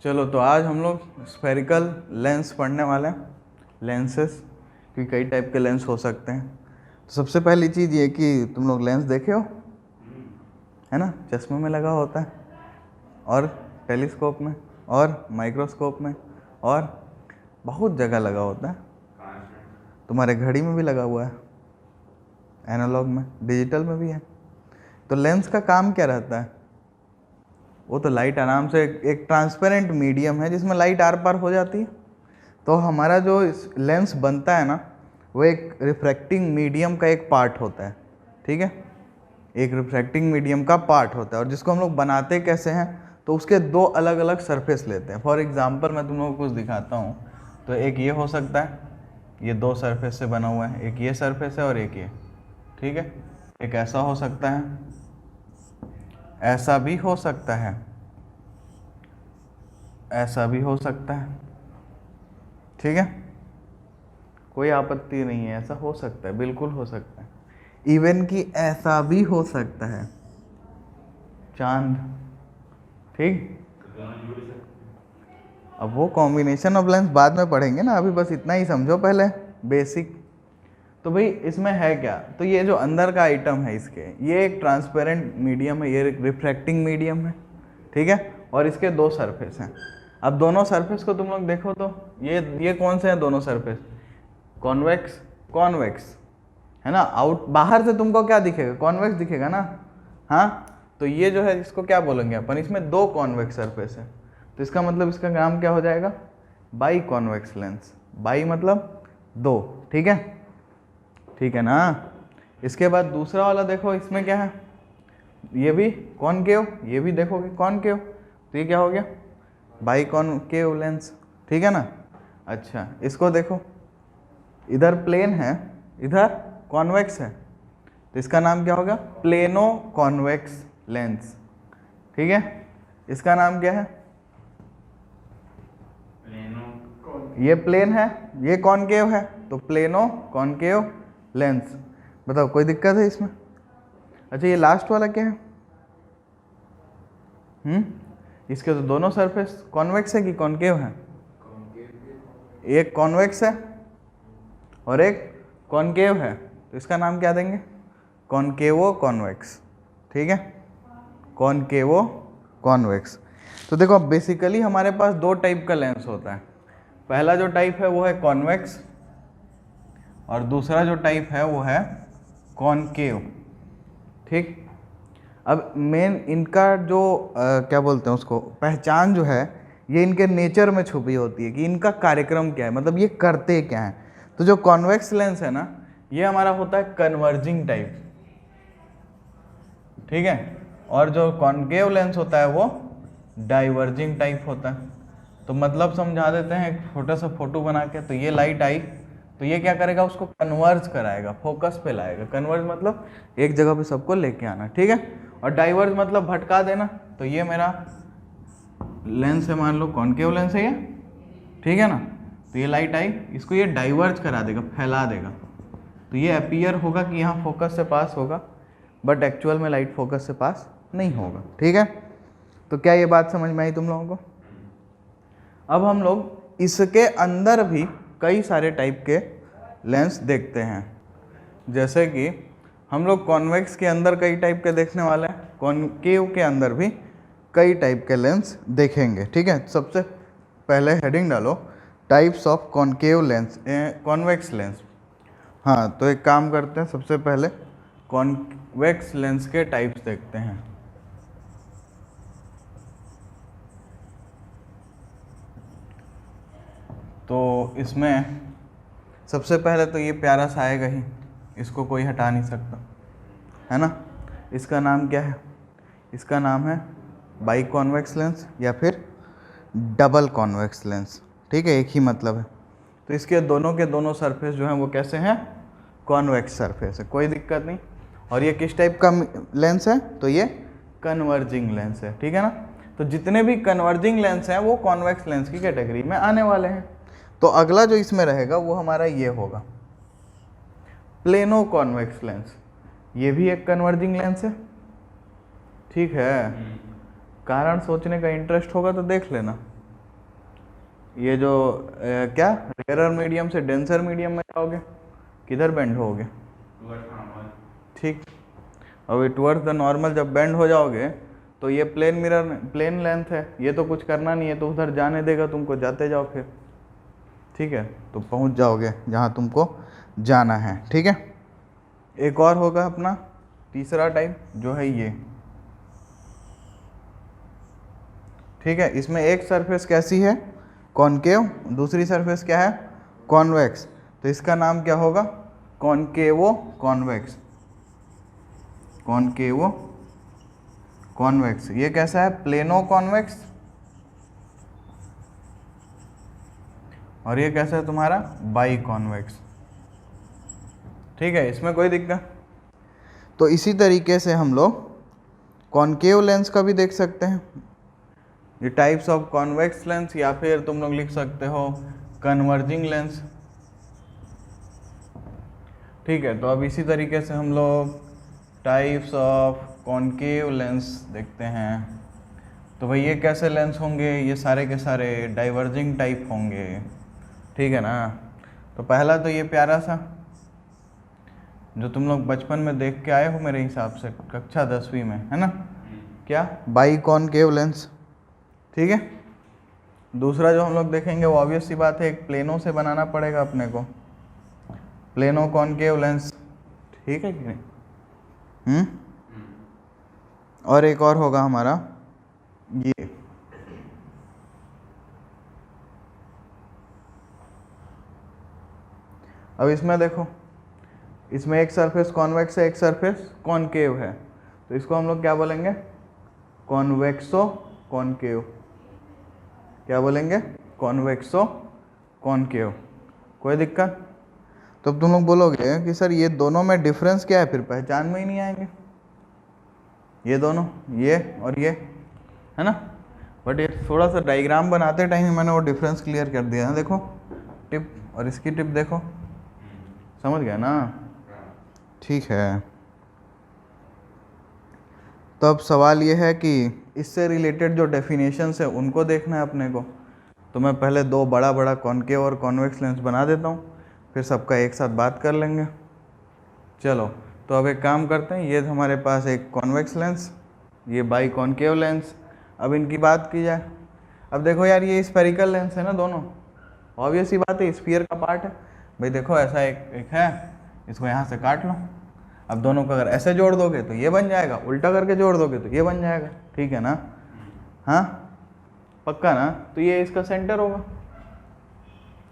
चलो तो आज हम लोग स्फेरिकल लेंस पढ़ने वाले हैं, लेंसेस कि कई टाइप के लेंस हो सकते हैं। तो सबसे पहली चीज़ ये कि तुम लोग लेंस देखे हो, है ना, चश्मे में लगा होता है और टेलीस्कोप में और माइक्रोस्कोप में और बहुत जगह लगा होता है। तुम्हारे घड़ी में भी लगा हुआ है, एनालॉग में, डिजिटल में भी है। तो लेंस का काम क्या रहता है? वो तो लाइट आराम से एक ट्रांसपेरेंट मीडियम है जिसमें लाइट आर पार हो जाती है। तो हमारा जो लेंस बनता है ना, वो एक रिफ्रैक्टिंग मीडियम का एक पार्ट होता है, ठीक है, एक रिफ्रैक्टिंग मीडियम का पार्ट होता है। और जिसको हम लोग बनाते कैसे हैं, तो उसके दो अलग अलग सरफेस लेते हैं। फॉर एग्जांपल मैं तुम लोगों को कुछ दिखाता हूँ। तो एक ये हो सकता है, ये दो सरफेस से बना हुआ है, एक ये सरफेस है और एक ये, ठीक है। एक ऐसा हो सकता है, ऐसा भी हो सकता है, ऐसा भी हो सकता है, ठीक है, कोई आपत्ति नहीं है, ऐसा हो सकता है, बिल्कुल हो सकता है। इवन कि ऐसा भी हो सकता है, चांद, ठीक। अब वो कॉम्बिनेशन ऑफ लेंस बाद में पढ़ेंगे ना, अभी बस इतना ही समझो पहले बेसिक। तो भाई इसमें है क्या, तो ये जो अंदर का आइटम है इसके, ये एक ट्रांसपेरेंट मीडियम है, ये एक रिफ्रैक्टिंग मीडियम है, ठीक है। और इसके दो सरफेस हैं। अब दोनों सरफेस को तुम लोग देखो तो ये कौन से हैं दोनों सरफेस? कॉन्वेक्स, कॉन्वेक्स, है ना। आउट बाहर से तुमको क्या दिखेगा? कॉन्वेक्स दिखेगा ना, हाँ। तो ये जो है इसको क्या बोलेंगे अपन, इसमें दो कॉन्वेक्स सरफेस है, तो इसका मतलब इसका नाम क्या हो जाएगा? By convex lens. बाई मतलब दो, ठीक है, ठीक है ना। इसके बाद दूसरा वाला देखो, इसमें क्या है, ये भी कॉनकेव, ये भी देखोगे कॉनकेव, तो ये क्या हो गया? बाई कॉनकेव लेंस, ठीक है ना। अच्छा इसको देखो, इधर प्लेन है, इधर कॉन्वेक्स है, तो इसका नाम क्या होगा? प्लेनो कॉन्वेक्स लेंस, ठीक है। इसका नाम क्या है? ये प्लेन है, ये कॉनकेव है, तो प्लेनो कॉनकेव लेंस। बताओ कोई दिक्कत है इसमें? अच्छा ये लास्ट वाला क्या है? इसके तो दोनों सरफेस कॉन्वेक्स है कि कॉनकेव है? एक कॉन्वेक्स है और एक कॉनकेव है, तो इसका नाम क्या देंगे? कॉनकेवो कॉन्वेक्स, ठीक है, कॉनकेवो कॉन्वेक्स। तो देखो बेसिकली हमारे पास दो टाइप का लेंस होता है। पहला जो टाइप है वो है कॉन्वेक्स और दूसरा जो टाइप है वो है कॉनकेव, ठीक। अब मेन इनका जो क्या बोलते हैं उसको, पहचान जो है, ये इनके नेचर में छुपी होती है कि इनका कार्यक्रम क्या है, मतलब ये करते क्या है। तो जो कॉन्वेक्स लेंस है ना, ये हमारा होता है कन्वर्जिंग टाइप, ठीक है, और जो कॉनकेव लेंस होता है वो डाइवर्जिंग टाइप होता है। तो मतलब समझा देते हैं एक छोटा सा फोटो बना के। तो ये लाइट आई, तो ये क्या करेगा? उसको कन्वर्ज कराएगा, फोकस पे लाएगा। कन्वर्ज मतलब एक जगह पे सबको लेके आना, ठीक है। और डाइवर्ज मतलब भटका देना। तो ये मेरा लेंस है, मान लो कॉनकेव लेंस है ये, ठीक है ना। तो ये लाइट आई, इसको ये डाइवर्ज करा देगा, फैला देगा। तो ये अपीयर होगा कि यहाँ फोकस से पास होगा, बट एक्चुअल में लाइट फोकस से पास नहीं होगा, ठीक है। तो क्या ये बात समझ में आई तुम लोगों को? अब हम लोग इसके अंदर भी कई सारे टाइप के लेंस देखते हैं। जैसे कि हम लोग कॉन्वेक्स के अंदर कई टाइप के देखने वाले हैं, कॉनकेव के अंदर भी कई टाइप के लेंस देखेंगे, ठीक है। सबसे पहले हेडिंग डालो, types of concave lens, convex lens. हाँ तो एक काम करते हैं, सबसे पहले कॉन्वेक्स लेंस के टाइप्स देखते हैं। तो इसमें सबसे पहले तो ये प्यारा सा आएगा ही, इसको कोई हटा नहीं सकता, है ना। इसका नाम क्या है? इसका नाम है बाई कॉन्वेक्स लेंस या फिर डबल कॉन्वेक्स लेंस, ठीक है, एक ही मतलब है। तो इसके दोनों के दोनों सरफेस जो हैं वो कैसे हैं? कॉन्वेक्स सरफेस है, कोई दिक्कत नहीं। और ये किस टाइप का लेंस है? तो ये कन्वर्जिंग लेंस है, ठीक है ना। तो जितने भी कन्वर्जिंग लेंस हैं वो कॉन्वेक्स लेंस की कैटेगरी में आने वाले हैं। तो अगला जो इसमें रहेगा वो हमारा ये होगा प्लेनो कॉन्वेक्स लेंस। ये भी एक कन्वर्जिंग लेंस है, ठीक है। कारण सोचने का इंटरेस्ट होगा तो देख लेना, ये जो क्या रेयरर मीडियम से डेंसर मीडियम में जाओगे, किधर बेंड होगे? ठीक। और टुवर्ड्स द नॉर्मल जब बेंड हो जाओगे तो ये प्लेन लेंथ है, ये तो कुछ करना नहीं है, तो उधर जाने देगा तुमको, जाते जाओ फिर। ठीक है, तो पहुंच जाओगे जहां तुमको जाना है। ठीक है, एक और होगा अपना तीसरा टाइप जो है ये। ठीक है, इसमें एक सरफेस कैसी है? कॉनकेव, दूसरी सरफेस क्या है? कॉन्वेक्स। तो इसका नाम क्या होगा? कॉनकेवो कॉन्वेक्स। कॉनकेवो कॉन्वेक्स। ये कैसा है? Plano convex. और ये कैसा है तुम्हारा? By convex. ठीक है, इसमें कोई दिक्कत? तो इसी तरीके से हम लोग कॉनकेव लेंस का भी देख सकते हैं, ये टाइप्स ऑफ कॉन्वेक्स लेंस, या फिर तुम लोग लिख सकते हो कन्वर्जिंग लेंस। ठीक है, तो अब इसी तरीके से हम लोग टाइप्स ऑफ कॉनकेव लेंस देखते हैं। तो भाई ये कैसे लेंस होंगे? ये सारे के सारे डाइवर्जिंग टाइप होंगे। ठीक है ना? तो पहला तो ये प्यारा सा जो तुम लोग बचपन में देख के आए हो मेरे हिसाब से, कक्षा 10वीं में, है ना? क्या? By concave lens. ठीक है, दूसरा जो हम लोग देखेंगे वो ऑब्वियस सी बात है, एक प्लेनो से बनाना पड़ेगा अपने को, प्लेनो कॉनकेव लेंस। ठीक है कि नहीं? और एक और होगा हमारा ये, अब इसमें देखो, इसमें एक सरफेस कॉन्वेक्स है, एक सरफेस कॉनकेव है, तो इसको हम लोग क्या बोलेंगे? कॉन्वेक्सो कॉनकेव। क्या बोलेंगे? कॉन्वेक्सो कॉनकेव। कोई दिक्कत? तो तुम लोग बोलोगे कि सर ये दोनों में डिफरेंस क्या है? फिर पहचान में ही नहीं आएंगे ये दोनों, ये और ये, है ना? बट ये थोड़ा सा डायग्राम बनाते टाइम ही मैंने वो डिफरेंस क्लियर कर दिया है। देखो टिप और इसकी टिप देखो, समझ गए ना? ठीक है, तो अब सवाल ये है कि इससे रिलेटेड जो डेफिनेशंस है उनको देखना है अपने को। तो मैं पहले दो बड़ा बड़ा कॉनकेव और कॉन्वेक्स लेंस बना देता हूँ, फिर सबका एक साथ बात कर लेंगे। चलो, तो अब एक काम करते हैं, ये हमारे पास एक कॉन्वेक्स लेंस, ये बाई कॉनकेव लेंस। अब इनकी बात की जाए, अब देखो यार ये स्फेरिकल लेंस है ना दोनों, ऑब्वियस ही बात है, स्फीयर का पार्ट है। भाई देखो ऐसा एक है, इसको यहाँ से काट लो। अब दोनों को अगर ऐसे जोड़ दोगे तो ये बन जाएगा, उल्टा करके जोड़ दोगे तो ये बन जाएगा। ठीक है ना? हाँ, पक्का ना? तो ये इसका सेंटर होगा।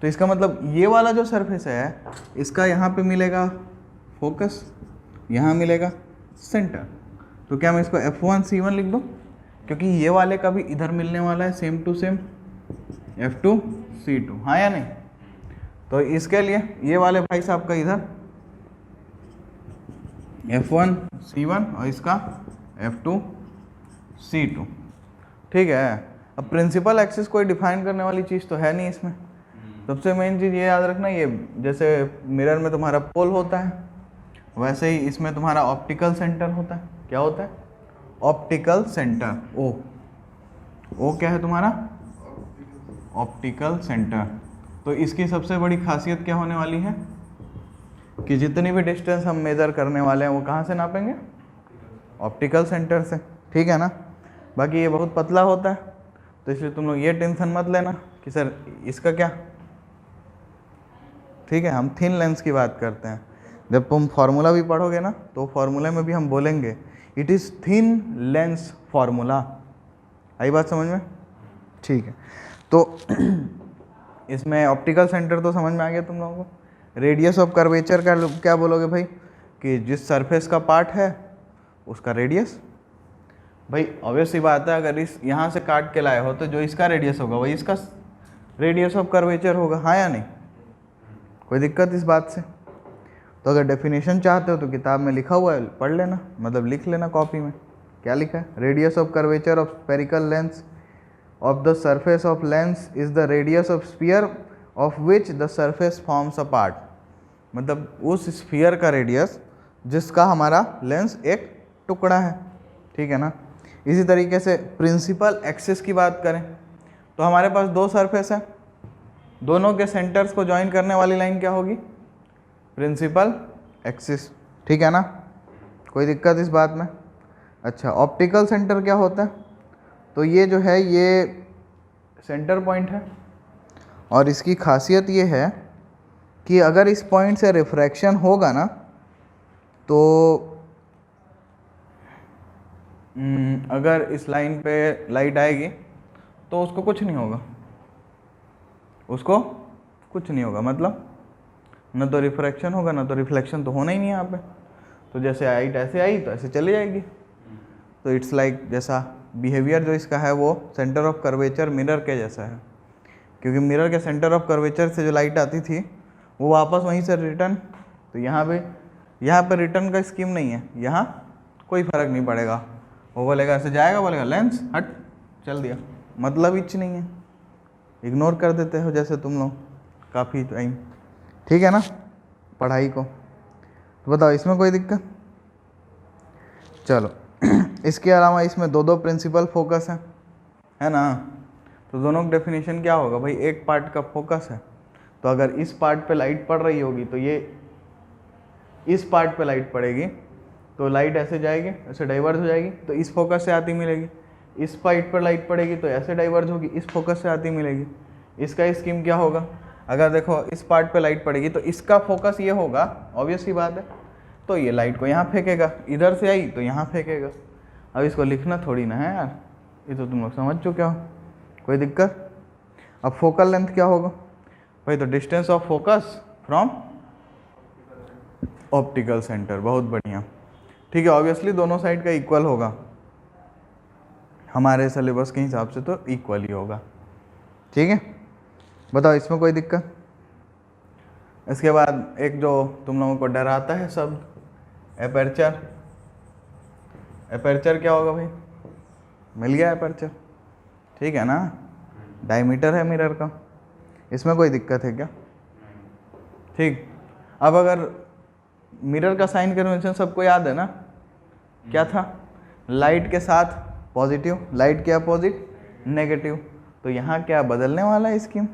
तो इसका मतलब ये वाला जो सरफेस है इसका यहाँ पे मिलेगा फोकस, यहाँ मिलेगा सेंटर। तो क्या मैं इसको F1C1 लिख दूँ? क्योंकि ये वाले का भी इधर मिलने वाला है सेम टू सेम F2C2, हाँ या नहीं? तो इसके लिए ये वाले भाई साहब का इधर F1C1 और इसका F2C2। ठीक है, अब प्रिंसिपल एक्सिस कोई डिफाइन करने वाली चीज़ तो है नहीं इसमें। सबसे मेन चीज़ ये याद रखना, ये जैसे मिरर में तुम्हारा पोल होता है वैसे ही इसमें तुम्हारा ऑप्टिकल सेंटर होता है। क्या होता है? Optical centre. ओ क्या है तुम्हारा? Optical centre. तो इसकी सबसे बड़ी खासियत क्या होने वाली है कि जितनी भी डिस्टेंस हम मेज़र करने वाले हैं वो कहाँ से नापेंगे? ऑप्टिकल सेंटर से। ठीक है ना? बाकी ये बहुत पतला होता है, तो इसलिए तुम लोग ये टेंशन मत लेना कि सर इसका क्या। ठीक है, हम थिन लेंस की बात करते हैं। जब तुम फार्मूला भी पढ़ोगे ना तो फार्मूले में भी हम बोलेंगे it is thin lens formula. आई बात समझ में? ठीक है, तो इसमें ऑप्टिकल सेंटर तो समझ में आ गया तुम लोगों को। रेडियस ऑफ कर्वेचर का क्या बोलोगे भाई? कि जिस सरफेस का पार्ट है उसका रेडियस। भाई ऑब्वियस सी बात है, अगर इस यहाँ से काट के लाए हो तो जो इसका रेडियस होगा वही इसका रेडियस ऑफ कर्वेचर होगा, हाँ या नहीं? कोई दिक्कत इस बात से? तो अगर डेफिनेशन चाहते हो तो किताब में लिखा हुआ है, पढ़ लेना, मतलब लिख लेना कॉपी में। क्या लिखा है? Radius of curvature of spherical lens of the surface of lens is the radius of sphere of which the surface forms a part. मतलब उस स्फीयर का रेडियस जिसका हमारा लेंस एक टुकड़ा है। ठीक है ना? इसी तरीके से प्रिंसिपल एक्सिस की बात करें तो हमारे पास दो सरफेस है, दोनों के सेंटर्स को ज्वाइन करने वाली लाइन क्या होगी? प्रिंसिपल एक्सिस, ठीक है ना? कोई दिक्कत इस बात में? अच्छा, ऑप्टिकल सेंटर क्या होता है? तो ये जो है ये सेंटर पॉइंट है, और इसकी खासियत ये है कि अगर इस पॉइंट से रिफ्रैक्शन होगा ना तो अगर इस लाइन पे लाइट आएगी तो उसको कुछ नहीं होगा, उसको कुछ नहीं होगा, मतलब न तो रिफ्रैक्शन होगा न तो रिफ्लेक्शन, तो होना ही नहीं यहाँ पे। तो जैसे लाइट ऐसे आई तो ऐसे चली जाएगी। तो इट्स लाइक जैसा बिहेवियर जो इसका है वो सेंटर ऑफ कर्वेचर मिरर के जैसा है, क्योंकि मिरर के सेंटर ऑफ कर्वेचर से जो लाइट आती थी वो वापस वहीं से रिटर्न। तो यहाँ पे रिटर्न का स्कीम नहीं है, यहाँ कोई फ़र्क नहीं पड़ेगा। वो बोलेगा ऐसे जाएगा, बोलेगा लेंस हट, चल दिया, मतलब इच नहीं है, इग्नोर कर देते हो जैसे तुम लोग काफ़ी टाइम, ठीक है ना, पढ़ाई को। तो बताओ इसमें कोई दिक्कत? चलो इसके अलावा इसमें दो प्रिंसिपल फोकस है ना? तो दोनों की डेफिनेशन क्या होगा भाई? एक पार्ट का फोकस है, तो अगर इस पार्ट पे लाइट पड़ रही होगी तो ये इस पार्ट पे लाइट पड़ेगी तो लाइट ऐसे जाएगी, ऐसे डाइवर्ज हो जाएगी तो इस फोकस से आती मिलेगी। इस पार्ट पर लाइट पड़ेगी तो ऐसे डाइवर्ज होगी, इस फोकस से आती मिलेगी। इसका स्कीम क्या होगा? अगर देखो इस पार्ट पे लाइट पड़ेगी तो इसका फोकस ये होगा, ऑब्वियस सी बात है, तो ये लाइट को यहाँ फेंकेगा, इधर से आई तो यहाँ फेंकेगा। अब इसको लिखना थोड़ी ना है यार, ये तो तुम लोग समझ चुके हो, कोई दिक्कत? अब फोकल लेंथ क्या होगा भाई? तो distance of focus from optical centre, बहुत बढ़िया, ठीक है। ऑब्वियसली दोनों साइड का इक्वल होगा, हमारे सिलेबस के हिसाब से तो इक्वल ही होगा, ठीक है। बताओ इसमें कोई दिक्कत? इसके बाद एक जो तुम लोगों को डराता है शब्द, एपर्चर। एपर्चर क्या होगा भाई? मिल गया एपर्चर, ठीक है ना? डायमीटर है मिरर का, इसमें कोई दिक्कत है क्या? ठीक। अब अगर मिरर का साइन कन्वेंशन सबको याद है ना, क्या था? लाइट के साथ पॉजिटिव, लाइट के अपोजिट नेगेटिव। तो यहाँ क्या बदलने वाला है स्कीम?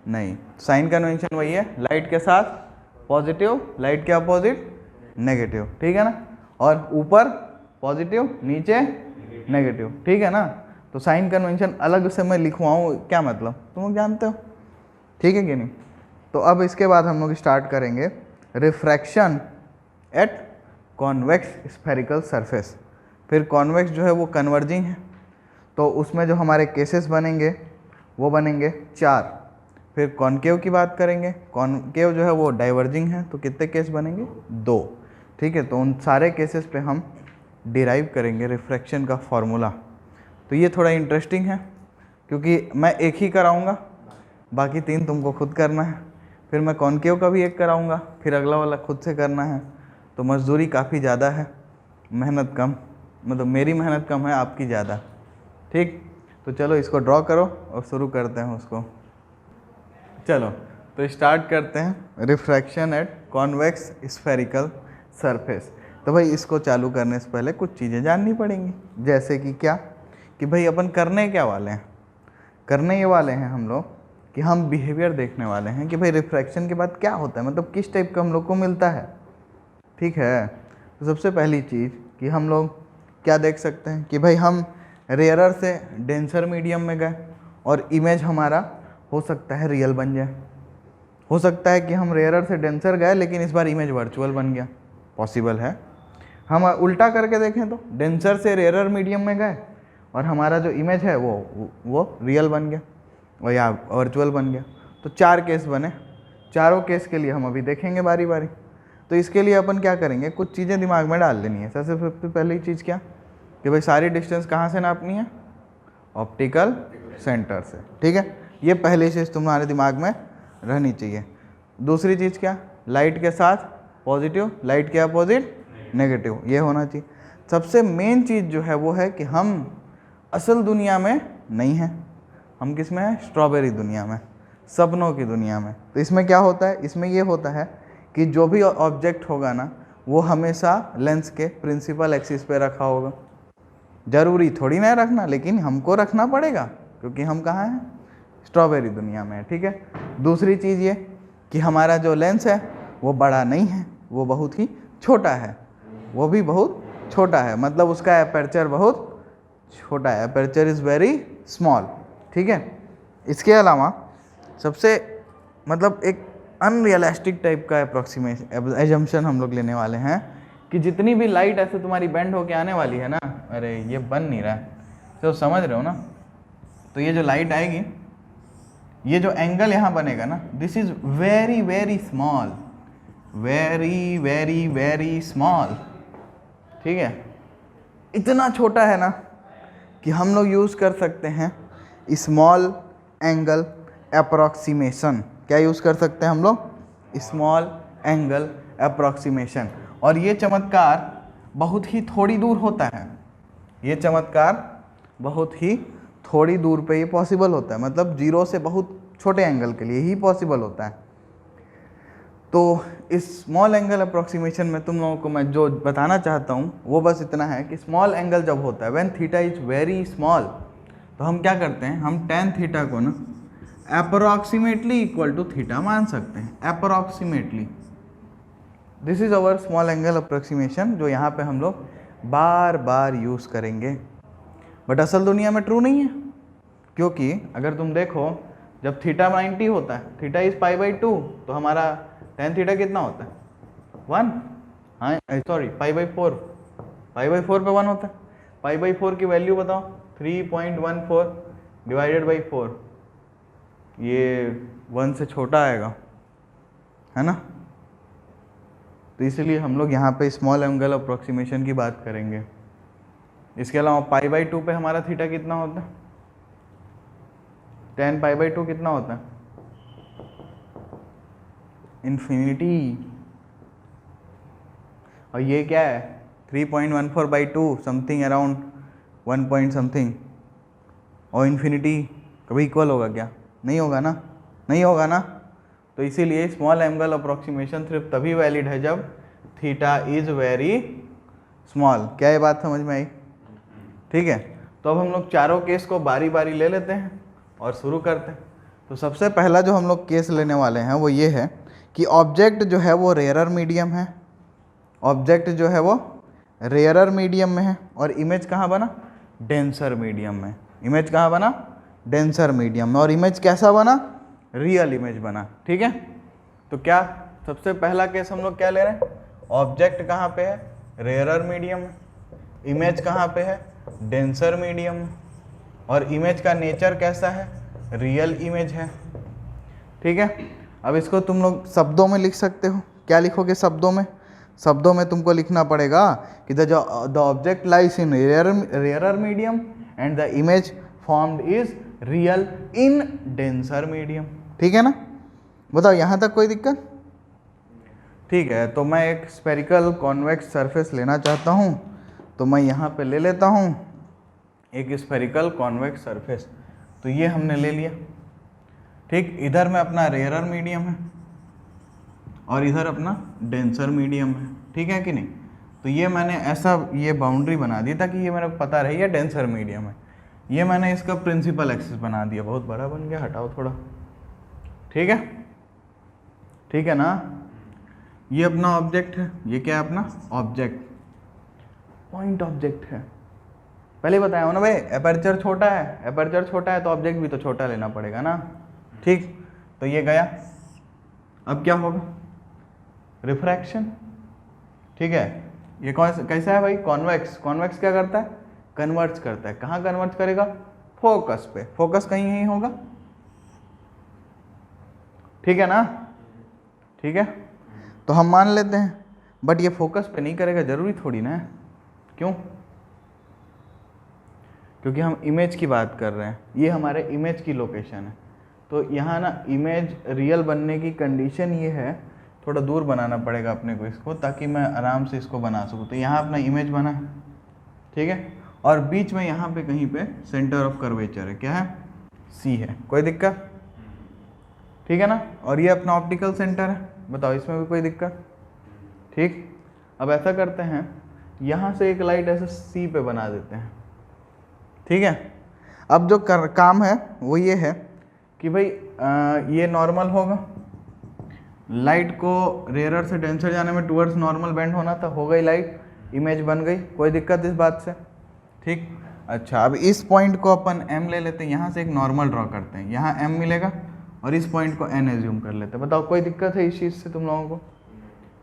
नहीं, साइन कन्वेंशन वही है, लाइट के साथ पॉजिटिव, लाइट के अपोजिट नेगेटिव, ठीक है ना? और ऊपर पॉजिटिव, नीचे नेगेटिव, ठीक है ना? तो साइन कन्वेंशन अलग से मैं लिखवाऊँ क्या मतलब, तुम लोग जानते हो, ठीक है कि नहीं? तो अब इसके बाद हम लोग स्टार्ट करेंगे refraction at convex spherical surface. फिर कॉन्वेक्स जो है वो कन्वर्जिंग है, तो उसमें जो हमारे केसेस बनेंगे वो बनेंगे 4। फिर कॉनकेव की बात करेंगे, कॉनकेव जो है वो डाइवर्जिंग है, तो कितने केस बनेंगे? 2, ठीक है। तो उन सारे केसेस पे हम डिराइव करेंगे रिफ्रैक्शन का फॉर्मूला। तो ये थोड़ा इंटरेस्टिंग है क्योंकि मैं एक ही कराऊंगा, बाकी 3 तुमको खुद करना है। फिर मैं कॉनकेव का भी एक कराऊंगा, फिर अगला वाला खुद से करना है। तो मजदूरी काफ़ी ज़्यादा है, मेहनत कम, मतलब मेरी मेहनत कम है, आपकी ज़्यादा, ठीक। तो चलो इसको ड्रॉ करो और शुरू करते हैं उसको। चलो तो स्टार्ट करते हैं refraction at convex spherical surface. तो भाई इसको चालू करने से पहले कुछ चीज़ें जाननी पड़ेंगी, जैसे कि क्या, कि भाई अपन करने क्या वाले हैं? करने ये वाले हैं हम लोग कि हम बिहेवियर देखने वाले हैं कि भाई रिफ्रैक्शन के बाद क्या होता है, मतलब किस टाइप का हम लोग को मिलता है, ठीक है। तो सबसे पहली चीज़ कि हम लोग क्या देख सकते हैं कि भाई हम रेयरर से डेंसर मीडियम में गए और इमेज हमारा हो सकता है रियल बन जाए। हो सकता है कि हम रेयरर से डेंसर गए लेकिन इस बार इमेज वर्चुअल बन गया, पॉसिबल है। हम उल्टा करके देखें तो डेंसर से रेयरर मीडियम में गए और हमारा जो इमेज है वो रियल बन गया और या वर्चुअल बन गया। तो 4 केस बने, चारों केस के लिए हम अभी देखेंगे बारी बारी। तो इसके लिए अपन क्या करेंगे, कुछ चीज़ें दिमाग में डाल लेनी है। सबसे पहली चीज़ क्या कि भाई सारी डिस्टेंस कहाँ से नापनी है? ऑप्टिकल सेंटर से, ठीक है। ये पहली चीज़ तुम्हारे दिमाग में रहनी चाहिए। दूसरी चीज़ क्या? लाइट के साथ पॉजिटिव, लाइट के अपोजिट नेगेटिव, ये होना चाहिए। सबसे मेन चीज़ जो है वो है कि हम असल दुनिया में नहीं हैं, हम किस में हैं? स्ट्रॉबेरी दुनिया में, सपनों की दुनिया में। तो इसमें क्या होता है? इसमें ये होता है कि जो भी ऑब्जेक्ट होगा ना वो हमेशा लेंस के प्रिंसिपल एक्सिस पे रखा होगा। ज़रूरी थोड़ी ना रखना, लेकिन हमको रखना पड़ेगा क्योंकि हम कहाँ हैं? स्ट्रॉबेरी दुनिया में है, ठीक है। दूसरी चीज़ ये कि हमारा जो लेंस है वो बड़ा नहीं है, वो बहुत ही छोटा है, वो भी बहुत छोटा है, मतलब उसका एपर्चर बहुत छोटा है, एपर्चर इज़ वेरी स्मॉल, ठीक है। इसके अलावा सबसे मतलब एक अनरियलिस्टिक टाइप का अप्रोक्सीमेशन एजम्पशन हम लोग लेने वाले हैं कि जितनी भी लाइट ऐसे तुम्हारी बेंड होके आने वाली है ना, अरे ये बन नहीं रहा है, तो समझ रहे हो ना, तो ये जो लाइट आएगी, ये जो एंगल यहाँ बनेगा ना, this is very very small, very very very small, ठीक है। इतना छोटा है ना कि हम लोग यूज़ कर सकते हैं स्मॉल एंगल अप्रॉक्सीमेशन। क्या यूज़ कर सकते हैं हम लोग? Small angle approximation. और ये चमत्कार बहुत ही थोड़ी दूर होता है, ये चमत्कार बहुत ही थोड़ी दूर पे ये पॉसिबल होता है, मतलब जीरो से बहुत छोटे एंगल के लिए ही पॉसिबल होता है। तो इस स्मॉल एंगल अप्रॉक्सीमेशन में तुम लोगों को मैं जो बताना चाहता हूँ वो बस इतना है कि स्मॉल एंगल जब होता है, when theta is very small, तो हम क्या करते हैं, हम tan थीटा को ना अप्रॉक्सीमेटली इक्वल टू थीटा मान सकते हैं, approximately. This is our small angle approximation, जो यहाँ पे हम लोग बार बार यूज़ करेंगे। बट असल दुनिया में ट्रू नहीं है, क्योंकि अगर तुम देखो जब थीटा 90 होता है, थीटा इज π/2, तो हमारा tan थीटा कितना होता है? 1, हाँ सॉरी π/4, π/4 पे 1 होता है। π/4 की वैल्यू बताओ, 3.14 डिवाइडेड बाई 4, ये 1 से छोटा आएगा, है ना। तो इसलिए हम लोग यहाँ पे स्मॉल एंगल अप्रॉक्सीमेशन की बात करेंगे। इसके अलावा π/2 पे हमारा थीटा कितना होता है? tan π/2 कितना होता है? इन्फिनिटी। और ये क्या है? 3.14/2 समथिंग अराउंड 1 पॉइंट समथिंग। और इन्फिनिटी कभी इक्वल होगा क्या? नहीं होगा ना, नहीं होगा ना। तो इसीलिए स्मॉल एंगल अप्रॉक्सीमेशन सिर्फ तभी वैलिड है जब थीटा इज वेरी स्मॉल। क्या ये बात समझ में आई? ठीक है। तो अब हम लोग चारों केस को बारी बारी ले लेते हैं और शुरू करते हैं। तो सबसे पहला जो हम लोग केस लेने वाले हैं वो ये है कि ऑब्जेक्ट जो है वो रेयरर मीडियम है, ऑब्जेक्ट जो है वो रेयरर मीडियम में है, और इमेज कहाँ बना? डेंसर मीडियम में। इमेज कहाँ बना? डेंसर मीडियम में। और इमेज कैसा बना? रियल इमेज बना, ठीक है। तो क्या सबसे पहला केस हम लोग क्या ले रहे हैं? ऑब्जेक्ट कहाँ पे है? Rarer medium. इमेज कहाँ पे है? Denser medium. और इमेज का नेचर कैसा है? रियल इमेज है, ठीक है। अब इसको तुम लोग शब्दों में लिख सकते हो। क्या लिखोगे शब्दों में? शब्दों में तुमको लिखना पड़ेगा कि the object lies in rarer medium and the image formed is real in denser medium, ठीक है ना। बताओ यहाँ तक कोई दिक्कत? ठीक है। तो मैं एक स्फेरिकल कॉन्वेक्स सरफेस लेना चाहता हूँ, तो मैं यहाँ पे ले लेता हूँ एक स्फेरिकल कॉन्वेक्स सरफेस। तो ये हमने ले लिया, ठीक। इधर में अपना रेयरर मीडियम है और इधर अपना डेंसर मीडियम है, ठीक है कि नहीं। तो ये मैंने ऐसा ये बाउंड्री बना दी ताकि ये मेरे को पता रहे ये डेंसर मीडियम है। ये मैंने इसका प्रिंसिपल एक्सिस बना दिया, बहुत बड़ा बन गया, हटाओ थोड़ा, ठीक है, ठीक है ना। ये अपना ऑब्जेक्ट है, ये क्या है अपना ऑब्जेक्ट, पॉइंट ऑब्जेक्ट है। पहले बताया हो ना भाई, एपर्चर छोटा है, एपर्चर छोटा है तो ऑब्जेक्ट भी तो छोटा लेना पड़ेगा ना, ठीक। तो ये गया। अब क्या होगा? रिफ्रैक्शन, ठीक है। ये कैसा है भाई? कॉन्वेक्स। कॉन्वेक्स क्या करता है? कन्वर्ट्स करता है। कहाँ कन्वर्ट करेगा? फोकस पे। फोकस कहीं यहीं होगा, ठीक है ना, ठीक है। तो हम मान लेते हैं, बट ये फोकस पे नहीं करेगा, जरूरी थोड़ी ना है। क्यों? क्योंकि हम इमेज की बात कर रहे हैं, ये हमारे इमेज की लोकेशन है। तो यहाँ ना इमेज रियल बनने की कंडीशन ये है, थोड़ा दूर बनाना पड़ेगा अपने को इसको, ताकि मैं आराम से इसको बना सकूँ। तो यहाँ अपना इमेज बना है, ठीक है। और बीच में यहाँ पे कहीं पे सेंटर ऑफ कर्वेचर है, क्या है? सी है। कोई दिक्कत? ठीक है ना। और ये अपना ऑप्टिकल सेंटर है, बताओ इसमें भी कोई दिक्कत? ठीक। अब ऐसा करते हैं, यहाँ से एक लाइट ऐसे सी पे बना देते हैं, ठीक है। अब जो काम है वो ये है कि भाई ये नॉर्मल होगा, लाइट को रेयर से डेंसर जाने में टूवर्ड्स नॉर्मल बेंड होना था, हो गई लाइट, इमेज बन गई, कोई दिक्कत इस बात से, ठीक। अच्छा, अब इस पॉइंट को अपन m ले लेते हैं, यहाँ से एक नॉर्मल ड्रॉ करते हैं, यहाँ m मिलेगा और इस पॉइंट को n एज्यूम कर लेते हैं। बताओ कोई दिक्कत है इस चीज़ से तुम लोगों को,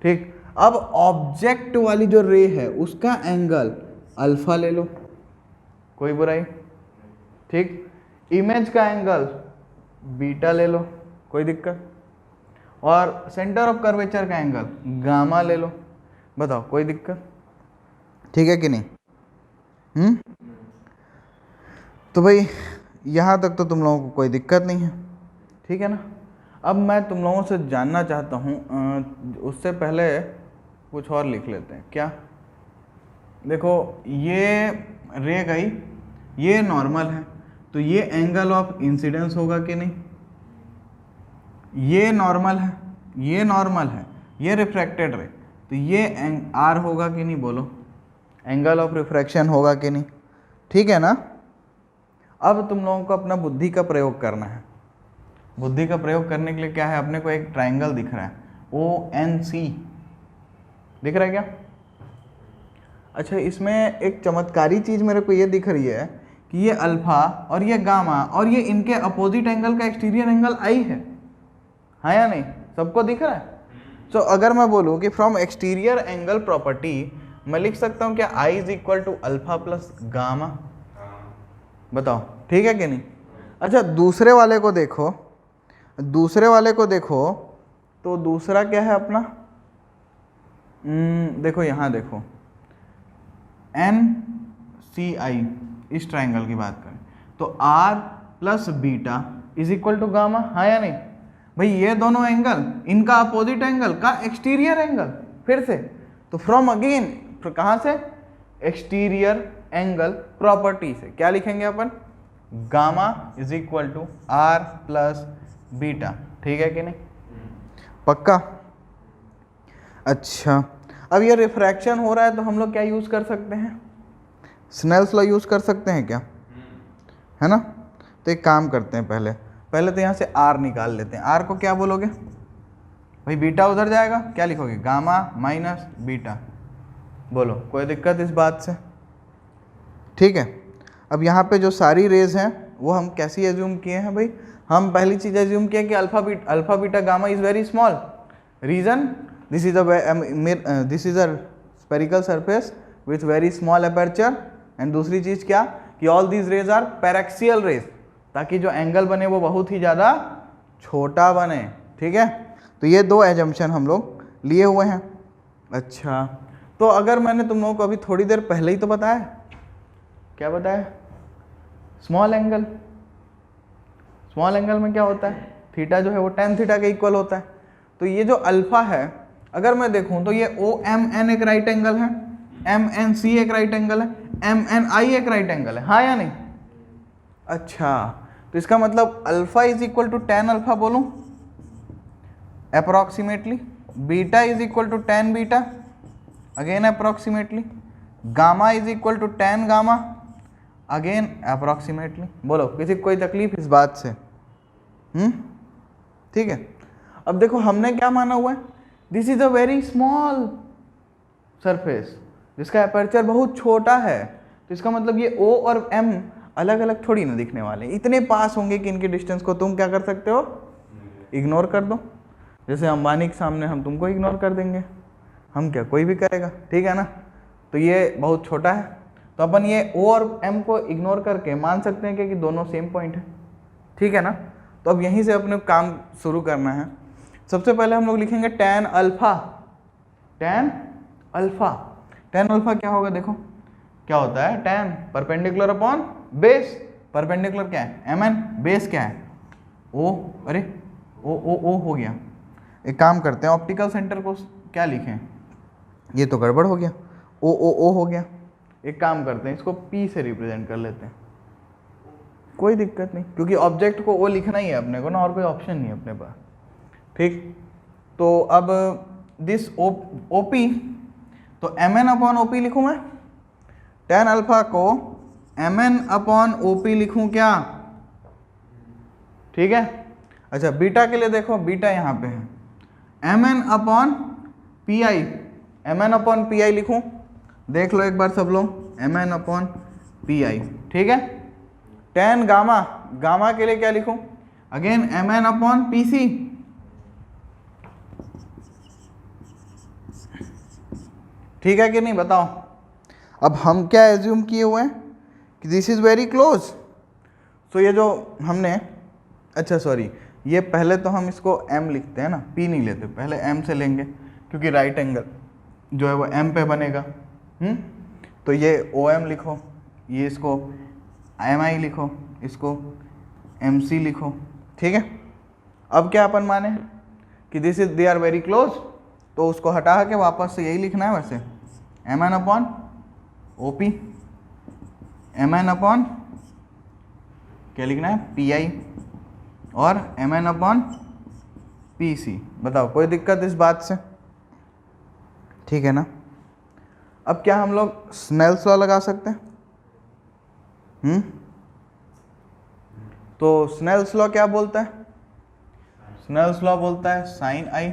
ठीक। अब ऑब्जेक्ट वाली जो रे है उसका एंगल अल्फा ले लो, कोई बुराई, ठीक। इमेज का एंगल बीटा ले लो, कोई दिक्कत, और सेंटर ऑफ कर्वेचर का एंगल गामा ले लो। बताओ कोई दिक्कत, ठीक है कि नहीं? तो भाई यहाँ तक तो तुम लोगों को कोई दिक्कत नहीं है, ठीक है ना। अब मैं तुम लोगों से जानना चाहता हूँ, उससे पहले कुछ और लिख लेते हैं। क्या? देखो ये रे गई, ये नॉर्मल है, तो ये एंगल ऑफ इंसिडेंस होगा कि नहीं? ये नॉर्मल है, ये नॉर्मल है, ये रिफ्रैक्टेड रे, तो ये आर होगा कि नहीं? बोलो, एंगल ऑफ रिफ्रैक्शन होगा कि नहीं? ठीक है ना। अब तुम लोगों को अपना बुद्धि का प्रयोग करना है। बुद्धि का प्रयोग करने के लिए क्या है, अपने को एक ट्राइंगल दिख रहा है, ONC दिख रहा है क्या? अच्छा, इसमें एक चमत्कारी चीज़ मेरे को ये दिख रही है कि ये अल्फा और ये गामा और ये इनके अपोजिट एंगल का एक्सटीरियर एंगल आई है, हाँ या नहीं? सबको दिख रहा है? तो अगर मैं बोलूँ कि फ्रॉम एक्सटीरियर एंगल प्रॉपर्टी मैं लिख सकता हूँ क्या I is equal to alpha plus gamma? बताओ ठीक है कि नहीं? अच्छा, दूसरे वाले को देखो, दूसरे वाले को देखो, तो दूसरा क्या है अपना? देखो यहाँ देखो, NCI, इस ट्राइंगल की बात करें तो R plus beta is equal to gamma, हाँ या नहीं? भाई ये दोनों एंगल, इनका अपोजिट एंगल का एक्सटीरियर एंगल, फिर से तो फ्रॉम अगेन कहाँ से? एक्सटीरियर एंगल प्रॉपर्टी से क्या लिखेंगे अपन? Gamma is equal to R plus beta, ठीक है कि नहीं? पक्का? अच्छा, अब ये रिफ्रैक्शन हो रहा है तो हम लोग क्या यूज़ कर सकते हैं? स्नेल्स लॉ यूज़ कर सकते हैं क्या? है ना। तो एक काम करते हैं, पहले तो यहाँ से R निकाल लेते हैं। R को क्या बोलोगे भाई? बीटा उधर जाएगा, क्या लिखोगे? Gamma minus beta. बोलो कोई दिक्कत इस बात से? ठीक है। अब यहाँ पे जो सारी रेज हैं वो हम कैसी एज्यूम किए हैं भाई? हम पहली चीज़ एज्यूम किए कि alpha beta gamma is very small. Reason, this is a spherical surface with very small aperture. And दूसरी चीज़ क्या कि all these rays are paraxial rays, ताकि जो एंगल बने वो बहुत ही ज़्यादा छोटा बने, ठीक है। तो ये दो एजम्पशन हम लोग लिए हुए हैं। अच्छा, तो अगर मैंने तुम लोगों को अभी थोड़ी देर पहले ही तो बताया, क्या बताया? Small angle. स्मॉल एंगल में क्या होता है? थीटा जो है वो tan थीटा के इक्वल होता है। तो ये जो अल्फा है, अगर मैं देखूं तो ये OMN एक राइट एंगल है, MNC एक राइट एंगल है, MNI एक राइट एंगल है, हाँ या नहीं? अच्छा, तो इसका मतलब alpha is equal to tan alpha बोलूं approximately, beta is equal to tan beta again approximately, gamma is equal to tan gamma again approximately. बोलो किसी को कोई तकलीफ इस बात से? ठीक है। अब देखो हमने क्या माना हुआ है? This is a very small surface जिसका अपर्चर बहुत छोटा है, तो इसका मतलब ये O और M अलग अलग थोड़ी ना दिखने वाले, इतने पास होंगे कि इनके डिस्टेंस को तुम क्या कर सकते हो? इग्नोर कर दो। जैसे अंबानी के सामने हम तुमको इग्नोर कर देंगे, हम क्या, कोई भी करेगा, ठीक है ना। तो ये बहुत छोटा है, तो अपन ये O और M को इग्नोर करके मान सकते हैं कि दोनों सेम पॉइंट है, ठीक है ना। तो अब यहीं से अपने काम शुरू करना है। सबसे पहले हम लोग लिखेंगे tan alpha. tan alpha, tan alpha क्या होगा? देखो क्या होता है, tan perpendicular upon base. Perpendicular क्या है? MN, बेस क्या है? O। अरे O हो गया। एक काम करते हैं, ऑप्टिकल सेंटर को क्या लिखें? ये तो गड़बड़ हो गया, O हो गया। एक काम करते हैं, इसको P से रिप्रेजेंट कर लेते हैं, कोई दिक्कत नहीं, क्योंकि ऑब्जेक्ट को O लिखना ही है अपने को ना, और कोई ऑप्शन नहीं है अपने पास, ठीक। तो अब दिस OP, तो MN अपॉन OP लिखूँ मैं? tan अल्फा को MN अपॉन OP लिखूँ क्या? ठीक है। अच्छा बीटा के लिए देखो, बीटा यहाँ पे है mn upon P I, mn upon P I लिखूँ, देख लो एक बार सब लोग, mn अपॉन पी आई, ठीक है। टेन गामा, गामा के लिए क्या लिखूँ, again mn upon P C, ठीक है कि नहीं बताओ। अब हम क्या एज्यूम किए हुए हैं कि दिस इज वेरी क्लोज, तो ये जो हमने, अच्छा सॉरी, ये पहले तो हम इसको m लिखते हैं ना, p नहीं लेते, पहले m से लेंगे क्योंकि राइट एंगल जो है वो m पे बनेगा। तो ये OM लिखो, ये इसको MI लिखो, इसको MC लिखो, ठीक है। अब क्या अपन माने कि this is they are very close, तो उसको हटा के वापस से यही लिखना है वैसे, mn upon OP, mn upon क्या लिखना है PI और mn अपॉन PC। बताओ कोई दिक्कत इस बात से, ठीक है ना। अब क्या हम लोग स्नेल्स लॉ लगा सकते हैं? तो स्नेल्स लॉ क्या बोलता है? स्नेल्स लॉ बोलता है sine i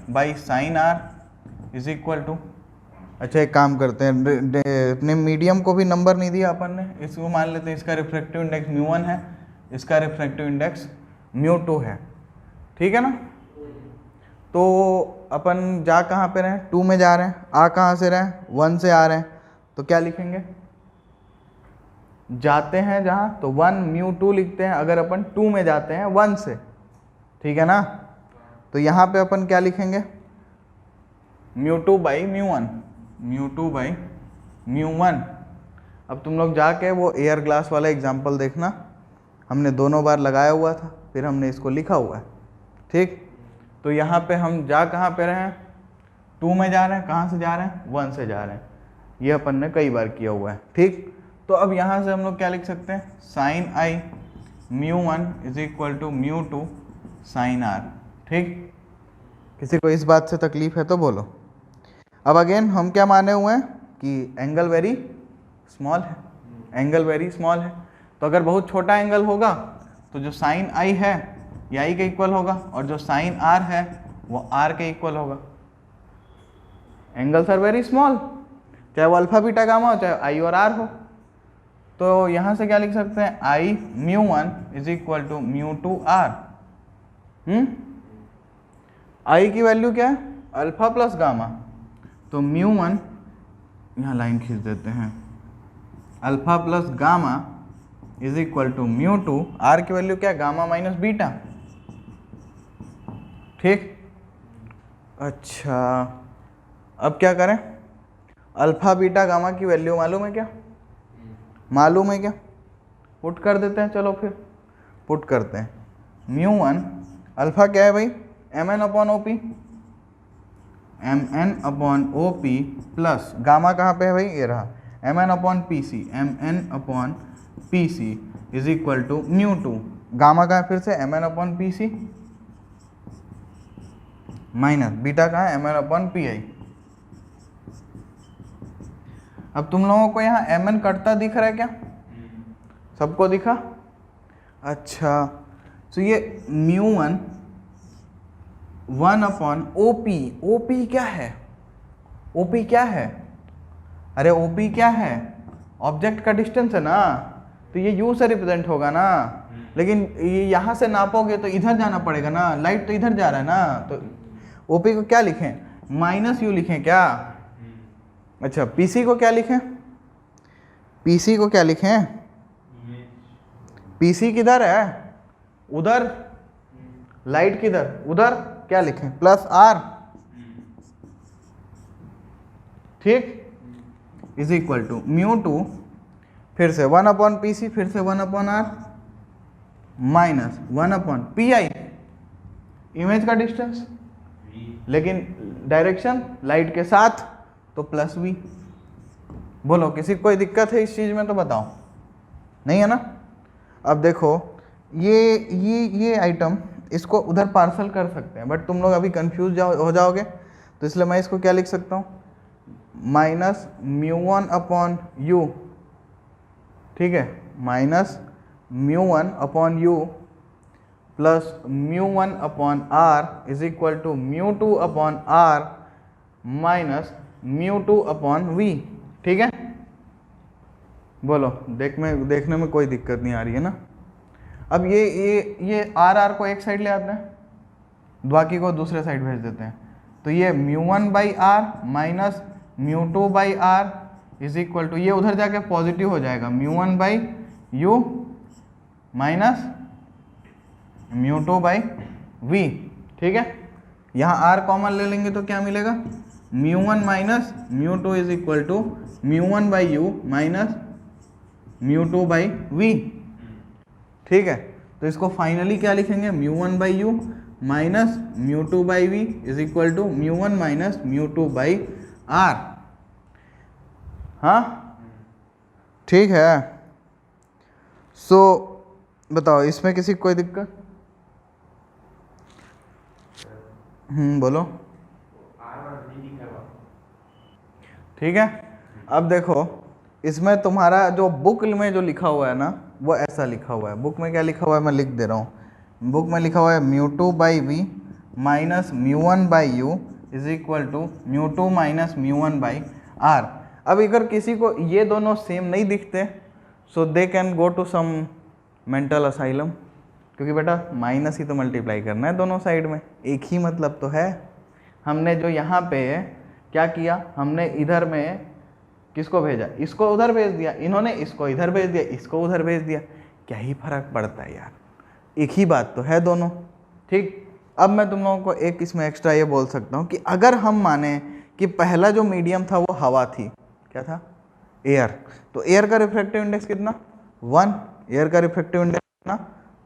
by sine r is equal to, अच्छा एक काम करते हैं, अपने मीडियम को भी नंबर नहीं दिया अपन ने, इसको मान लेते हैं इसका रिफ्रैक्टिव इंडेक्स μ1 है, इसका रिफ्रैक्टिव इंडेक्स μ2 है, ठीक है ना। तो अपन जा कहाँ पे रहे, 2 में जा रहे हैं, आ कहाँ से रहे हैं, 1 से आ रहे हैं, तो क्या लिखेंगे, जाते हैं जहाँ तो 1 μ2 लिखते हैं, अगर अपन 2 में जाते हैं 1 से, ठीक है ना। तो यहाँ पे अपन क्या लिखेंगे, μ2 बाई μ1, μ2 बाई μ1। अब तुम लोग जाके वो एयर ग्लास वाला एग्जाम्पल देखना, हमने दोनों बार लगाया हुआ था, फिर हमने इसको लिखा हुआ है, ठीक। तो यहाँ पे हम जा कहाँ पे रहे हैं, 2 में जा रहे हैं, कहाँ से जा रहे हैं, 1 से जा रहे हैं, ये अपन ने कई बार किया हुआ है, ठीक। तो अब यहाँ से हम लोग क्या लिख सकते हैं, sine I μ1 is equal to μ2 sine R, ठीक। किसी को इस बात से तकलीफ है तो बोलो। अब अगेन हम क्या माने हुए हैं कि एंगल वेरी स्मॉल है, एंगल वेरी स्मॉल है, तो अगर बहुत छोटा एंगल होगा तो जो साइन आई है ये आई के इक्वल होगा, और जो साइन आर है वो आर के इक्वल होगा। एंगल्स आर वेरी स्मॉल, चाहे वो अल्फा बीटा गामा हो, चाहे आई और आर हो। तो यहाँ से क्या लिख सकते हैं, आई μ1 इज इक्वल टू μ2 आर। आई की वैल्यू क्या है, अल्फा प्लस गामा, तो μ1 यहाँ लाइन खींच देते हैं, alpha plus gamma is equal to μ2, R की वैल्यू क्या है, गामा माइनस बीटा, ठीक। अच्छा अब क्या करें, अल्फा बीटा गामा की वैल्यू मालूम है क्या, मालूम है क्या, पुट कर देते हैं, चलो फिर पुट करते हैं। μ1 अल्फा क्या है भाई, mn upon OP, mn upon OP plus gamma कहाँ पे है भाई, ये रहा, mn upon PC, mn upon PC is equal to μ2, gamma कहाँ है फिर से, mn upon PC minus beta कहाँ है, mn अपॉन PI। अब तुम लोगों को यहाँ mn कटता दिख रहा है क्या, सबको दिखा, अच्छा। तो ये μ1 1 अपॉन OP, OP क्या है, OP क्या है, अरे OP क्या है, ऑब्जेक्ट का डिस्टेंस है ना, तो ये U से रिप्रेजेंट होगा ना, लेकिन ये यहाँ से नापोगे तो इधर जाना पड़ेगा ना, लाइट तो इधर जा रहा है ना, तो OP को क्या लिखें, माइनस U लिखें क्या, अच्छा। PC को क्या लिखें, PC को क्या लिखें, PC किधर है, उधर, लाइट किधर, उधर, क्या लिखें, प्लस R, ठीक, इज इक्वल टू μ2 फिर से 1 अपॉन PC, फिर से 1 upon R minus 1 upon PI, image का डिस्टेंस, लेकिन डायरेक्शन लाइट के साथ, तो प्लस V। बोलो किसी को कोई दिक्कत है इस चीज़ में तो बताओ, नहीं है ना। अब देखो ये आइटम, इसको उधर पार्सल कर सकते हैं, बट तुम लोग अभी कंफ्यूज हो जाओगे, तो इसलिए मैं इसको क्या लिख सकता हूँ, माइनस μ1 अपॉन U, ठीक है, minus μ1 upon U plus μ1 upon R is equal to μ2 upon R minus μ2 upon V. ठीक है, बोलो देखने में कोई दिक्कत नहीं आ रही है ना। अब ये आर को एक साइड ले आते हैं, बाकी को दूसरे साइड भेज देते हैं। तो ये μ1 by R minus μ2 by R is equal to, ये उधर जाके पॉजिटिव हो जाएगा, μ1 by U minus μ2 by V. ठीक है, यहाँ r कॉमन ले लेंगे तो क्या मिलेगा, μ1 minus μ2 is equal to μ1 by U minus μ2 by V. ठीक है, तो इसको फाइनली क्या लिखेंगे, μ1 by U minus μ2 by V is equal to μ1 minus μ2 by R. हाँ ठीक है, सो बताओ इसमें किसी को कोई दिक्कत? बोलो। ठीक है, अब देखो इसमें तुम्हारा जो बुक में जो लिखा हुआ है ना वो ऐसा लिखा हुआ है। बुक में क्या लिखा हुआ है मैं लिख दे रहा हूँ। बुक में लिखा हुआ है μ2 by V minus μ1 by U is equal to μ2 minus μ1 by R. अब अगर किसी को ये दोनों सेम नहीं दिखते so they can go to some mental asylum, क्योंकि बेटा माइनस ही तो मल्टीप्लाई करना है दोनों साइड में, एक ही मतलब तो है। हमने जो यहाँ पे क्या किया, हमने इधर में किसको भेजा, इसको उधर भेज दिया, इन्होंने इसको इधर भेज दिया, इसको उधर भेज दिया, क्या ही फर्क पड़ता है यार, एक ही बात तो है दोनों। ठीक, अब मैं तुम लोगों को एक इसमें एक्स्ट्रा ये बोल सकता हूँ कि अगर हम माने कि पहला जो मीडियम था वो हवा थी, क्या था, एयर, तो एयर का रिफ्रैक्टिव इंडेक्स कितना 1, एयर का रिफ्रैक्टिव इंडेक्स कितना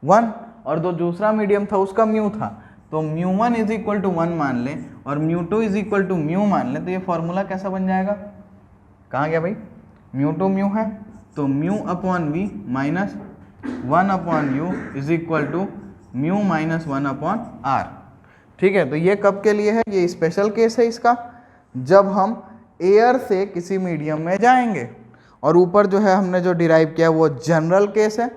1, और जो दूसरा मीडियम था उसका म्यू था, तो μ1 इज इक्वल टू 1 मान लें और μ2 इज इक्वल टू म्यू मान लें, तो ये फॉर्मूला कैसा बन जाएगा, कहाँ गया भाई, μ2 म्यू है तो mu upon v minus 1 upon u is equal to mu minus 1 upon r. ठीक है, तो ये कब के लिए है, ये स्पेशल केस है इसका, जब हम एयर से किसी मीडियम में जाएंगे। और ऊपर जो है हमने जो डिराइव किया वो जनरल केस है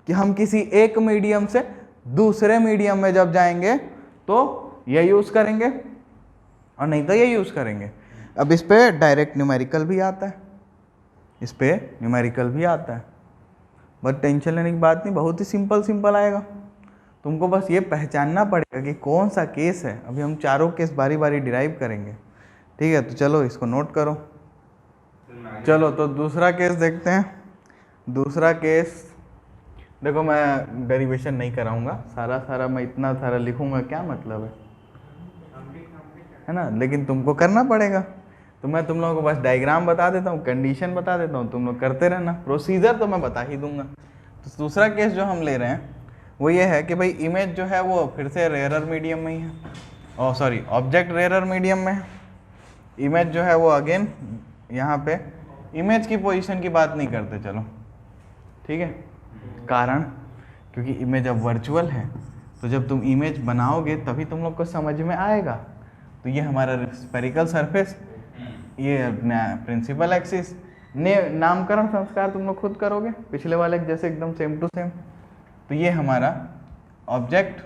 कि हम किसी एक मीडियम से दूसरे मीडियम में जब जाएंगे तो ये यूज़ करेंगे और नहीं तो ये यूज़ करेंगे। अब इस पे डायरेक्ट न्यूमेरिकल भी आता है, इस पे न्यूमेरिकल भी आता है, बट टेंशन लेने की बात नहीं, बहुत ही सिंपल आएगा। तुमको बस ये पहचानना पड़ेगा कि कौन सा केस है। अभी हम चारों केस बारी बारी डिराइव करेंगे। ठीक है, तो चलो इसको नोट करो। चलो तो दूसरा केस देखते हैं। दूसरा केस देखो, मैं डेरिवेशन नहीं कराऊंगा, सारा मैं इतना सारा लिखूंगा क्या मतलब है ना, लेकिन तुमको करना पड़ेगा। तो मैं तुम लोगों को बस डायग्राम बता देता हूँ, कंडीशन बता देता हूँ, तुम लोग करते रहना, प्रोसीजर तो मैं बता ही दूंगा। तो दूसरा केस जो हम ले रहे हैं वो ये है कि भाई इमेज जो है वो फिर से रेयरर मीडियम में ही है, और सॉरी ऑब्जेक्ट रेयरर मीडियम में है। इमेज जो है वो अगेन यहाँ पे इमेज की पोजीशन की बात नहीं करते, चलो ठीक है, कारण क्योंकि इमेज अब वर्चुअल है, तो जब तुम इमेज बनाओगे तभी तुम लोग को समझ में आएगा। तो ये हमारा स्फेरिकल सरफेस, ये प्रिंसिपल एक्सिस, नामकरण संस्कार तुम लोग खुद करोगे पिछले वाले जैसे एकदम सेम टू सेम। तो ये हमारा ऑब्जेक्ट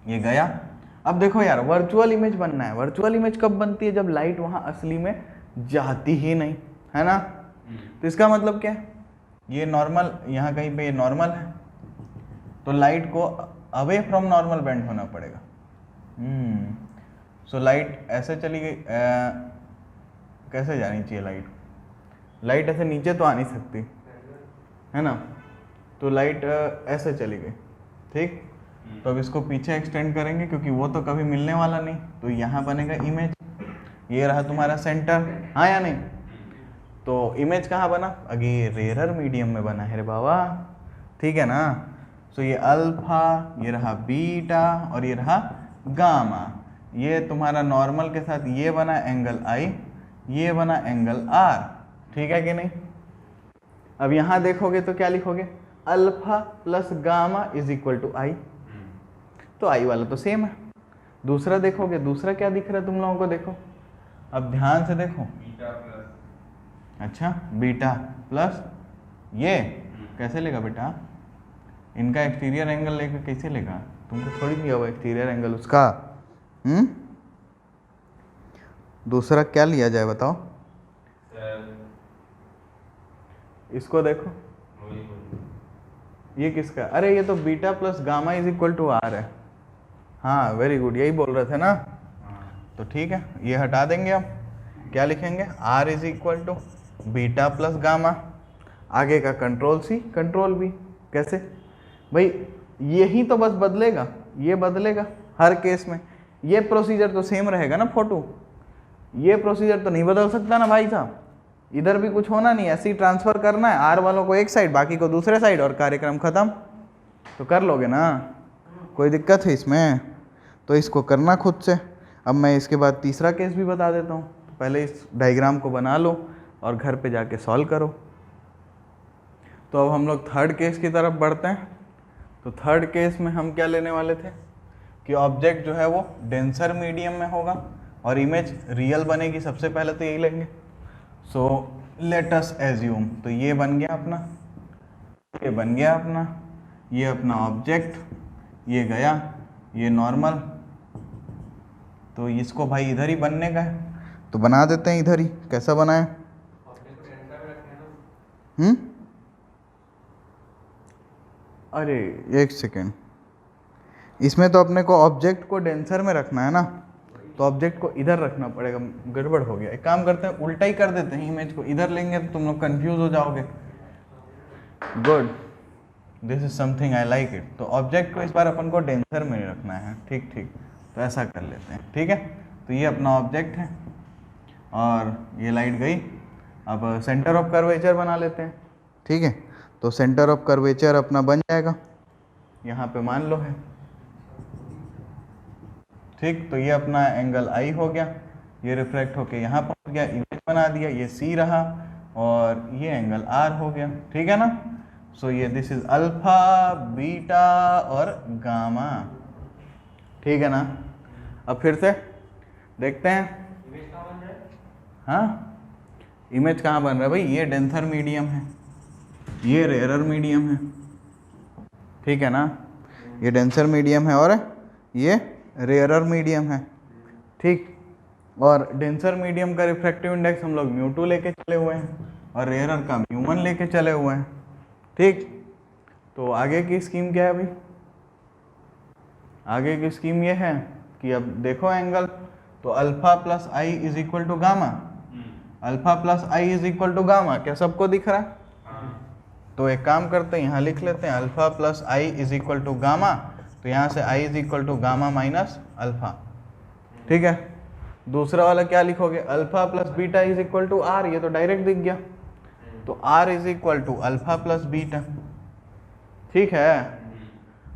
ये गया। अब देखो यार, वर्चुअल इमेज बनना है। वर्चुअल इमेज कब बनती है, जब लाइट वहाँ असली में जाती ही नहीं है ना। तो इसका मतलब क्या है, ये नॉर्मल यहाँ कहीं पे ये नॉर्मल है, तो लाइट को अवे फ्रॉम नॉर्मल बेंड होना पड़ेगा। सो लाइट ऐसे चली गई, कैसे जानी चाहिए लाइट, लाइट ऐसे नीचे तो आ नहीं सकती है ना, तो लाइट ऐसे चली गई। ठीक, तो अब इसको पीछे एक्सटेंड करेंगे क्योंकि वो तो कभी मिलने वाला नहीं, तो यहाँ बनेगा इमेज, ये रहा तुम्हारा सेंटर, हाँ या नहीं। तो इमेज कहाँ बना, अगे रेयरर मीडियम में बना है रे बाबा, ठीक है ना। सो ये अल्फा, ये रहा बीटा और ये रहा गामा। ये तुम्हारा नॉर्मल के साथ ये बना एंगल आई, ये बना एंगल आर, ठीक है कि नहीं। अब यहाँ देखोगे तो क्या लिखोगे, alpha plus gamma is equal to I, तो आई वाला तो सेम है। दूसरा देखोगे, दूसरा क्या दिख रहा है तुम लोगों को, देखो अब ध्यान से देखो, अच्छा बीटा प्लस ये कैसे लेगा बेटा, इनका एक्सटीरियर एंगल लेकर कैसे लेगा, तुमको थोड़ी दिया हुआ एक्सटीरियर एंगल उसका। दूसरा क्या लिया जाए बताओ। इसको देखो, ये किसका, अरे ये तो beta plus gamma is equal to r है। हाँ वेरी गुड, यही बोल रहे थे ना। तो ठीक है, ये हटा देंगे अब, क्या लिखेंगे, r is equal to beta plus gamma, आगे का कंट्रोल सी कंट्रोल बी। कैसे भाई, यही तो बस बदलेगा, ये बदलेगा हर केस में, ये प्रोसीजर तो सेम रहेगा ना फोटो, ये प्रोसीजर तो नहीं बदल सकता ना भाई साहब। इधर भी कुछ होना नहीं, ऐसे ही ट्रांसफर करना है, आर वालों को एक साइड बाकी को दूसरे साइड, और कार्यक्रम खत्म। तो कर लोगे ना, कोई दिक्कत है इसमें, तो इसको करना खुद से। अब मैं इसके बाद तीसरा केस भी बता देता हूँ, तो पहले इस डायग्राम को बना लो और घर पे जाके सॉल्व करो। तो अब हम लोग थर्ड केस की तरफ बढ़ते हैं। तो थर्ड केस में हम क्या लेने वाले थे कि ऑब्जेक्ट जो है वो डेंसर मीडियम में होगा और इमेज रियल बनेगी, सबसे पहले तो यही लेंगे। सो लेट अस एज्यूम, तो ये बन गया अपना, ये बन गया अपना, ये अपना ऑब्जेक्ट, ये गया, ये नॉर्मल, तो इसको भाई इधर ही बनने का है, तो बना देते हैं इधर ही। कैसा बनाए, अरे एक सेकेंड, इसमें तो अपने को ऑब्जेक्ट को डेंसर में रखना है ना, तो ऑब्जेक्ट को इधर रखना पड़ेगा, गड़बड़ हो गया। एक काम करते हैं, उल्टा ही कर देते हैं, इमेज को इधर लेंगे तो तुम लोग कंफ्यूज हो जाओगे। Good, this is something I like it. तो ऑब्जेक्ट को इस बार अपन को डेंसर में रखना है, ठीक ठीक, तो ऐसा कर लेते हैं, ठीक है। तो ये अपना ऑब्जेक्ट है और ये लाइट गई। अब सेंटर ऑफ कर्वेचर बना लेते हैं, ठीक है। तो सेंटर ऑफ कर्वेचर अपना बन जाएगा, यहाँ पे मान लो है, ठीक। तो ये अपना एंगल आई हो गया, ये रिफ्लेक्ट होके यहाँ पहुँच गया, इमेज बना दिया, ये सी रहा और ये एंगल आर हो गया, ठीक है ना। सो ये दिस इज अल्फा, बीटा और गामा, ठीक है ना। अब फिर से देखते हैं, हाँ इमेज कहाँ बन रहा है भाई, ये डेंसर मीडियम है, ये रेयरर मीडियम है, ठीक है ना। ये डेंसर मीडियम है और ये रेयरर मीडियम है, ठीक। और डेंसर मीडियम का रिफ्रैक्टिव इंडेक्स हम लोग μ2 लेके चले हुए हैं और रेयरर का μ1 लेके चले हुए हैं, ठीक। तो आगे की स्कीम क्या है भाई, आगे की स्कीम ये है कि अब देखो एंगल, तो alpha plus I is equal to gamma, alpha plus I is equal to gamma, क्या सबको दिख रहा है। तो एक काम करते हैं, यहाँ लिख लेते हैं alpha plus I is equal to gamma, तो यहाँ से I is equal to gamma minus alpha, ठीक है। दूसरा वाला क्या लिखोगे, alpha plus beta is equal to R, ये तो डायरेक्ट दिख गया, तो R is equal to alpha plus beta, ठीक है।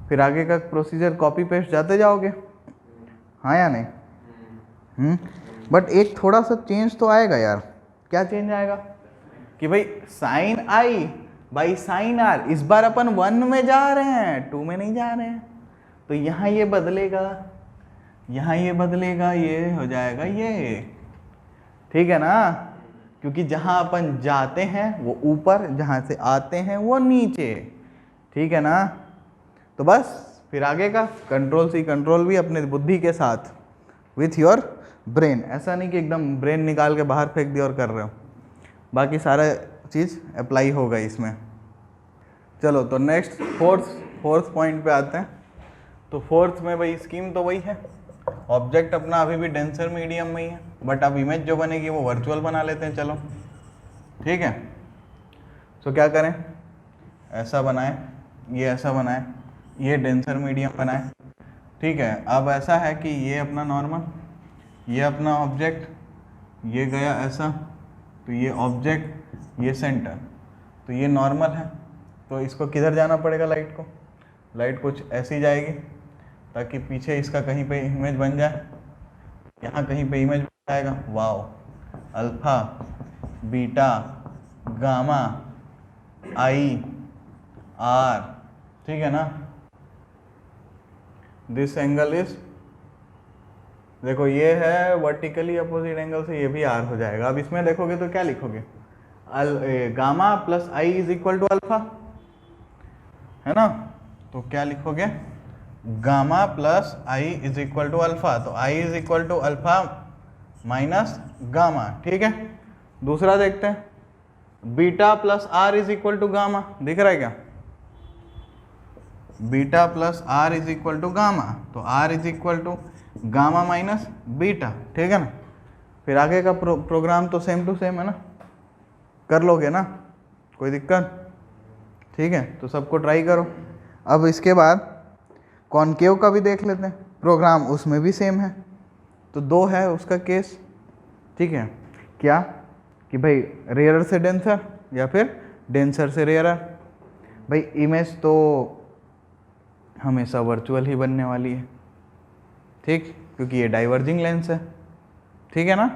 फिर आगे का प्रोसीजर कॉपी पेस्ट जाते जाओगे, हाँ या नहीं। बट एक थोड़ा सा चेंज तो आएगा यार, क्या चेंज आएगा कि भाई sine i by sine r, इस बार अपन 1 में जा रहे हैं, 2 में नहीं जा रहे हैं, तो यहाँ ये बदलेगा, यहाँ ये बदलेगा, ये हो जाएगा ये, ठीक है ना। क्योंकि जहाँ अपन जाते हैं वो ऊपर, जहाँ से आते हैं वो नीचे, ठीक है ना। तो बस फिर आगे का कंट्रोल सी कंट्रोल भी अपने बुद्धि के साथ, विथ योर ब्रेन, ऐसा नहीं कि एकदम ब्रेन निकाल के बाहर फेंक दिया और कर रहे हो, बाकी सारा चीज़ अप्लाई होगा इसमें। चलो तो नेक्स्ट फोर्थ पॉइंट पे आते हैं। तो फोर्थ में भाई स्कीम तो वही है, ऑब्जेक्ट अपना अभी भी डेंसर मीडियम में ही है, बट अब इमेज जो बनेगी वो वर्चुअल बना लेते हैं, चलो ठीक है। तो क्या करें, ऐसा बनाएं, ये ऐसा बनाएं, ये डेंसर मीडियम बनाएं, ठीक है। अब ऐसा है कि ये अपना नॉर्मल, ये अपना ऑब्जेक्ट, ये गया ऐसा, तो ये ऑब्जेक्ट, ये सेंटर, तो ये नॉर्मल है। तो इसको किधर जाना पड़ेगा, लाइट को, लाइट कुछ ऐसी जाएगी ताकि पीछे इसका कहीं पे इमेज बन जाए, यहाँ कहीं पे इमेज बन जाएगा। Wow, alpha beta gamma I R, ठीक है ना। दिस एंगल इज, देखो ये है वर्टिकली अपोजिट एंगल से, ये भी आर हो जाएगा। अब इसमें देखोगे तो क्या लिखोगे, gamma plus I is equal to alpha, है ना। तो क्या लिखोगे, gamma plus I is equal to alpha, तो I is equal to alpha minus gamma, ठीक है। दूसरा देखते हैं, beta plus are is equal to gamma, दिख रहा है क्या, beta plus are is equal to gamma, तो R is equal to gamma minus beta, ठीक है ना। फिर आगे का प्रोग्राम तो सेम टू सेम है ना, कर लोगे ना, कोई दिक्कत, ठीक है। तो सबको ट्राई करो। अब इसके बाद कॉनकेव का भी देख लेते हैं प्रोग्राम, उसमें भी सेम है। तो दो है उसका केस, ठीक है, क्या कि भाई रेयरर से डेंसर या फिर डेंसर से रेयरर। भाई इमेज तो हमेशा वर्चुअल ही बनने वाली है, ठीक, क्योंकि ये डाइवर्जिंग लेंस है, ठीक है ना।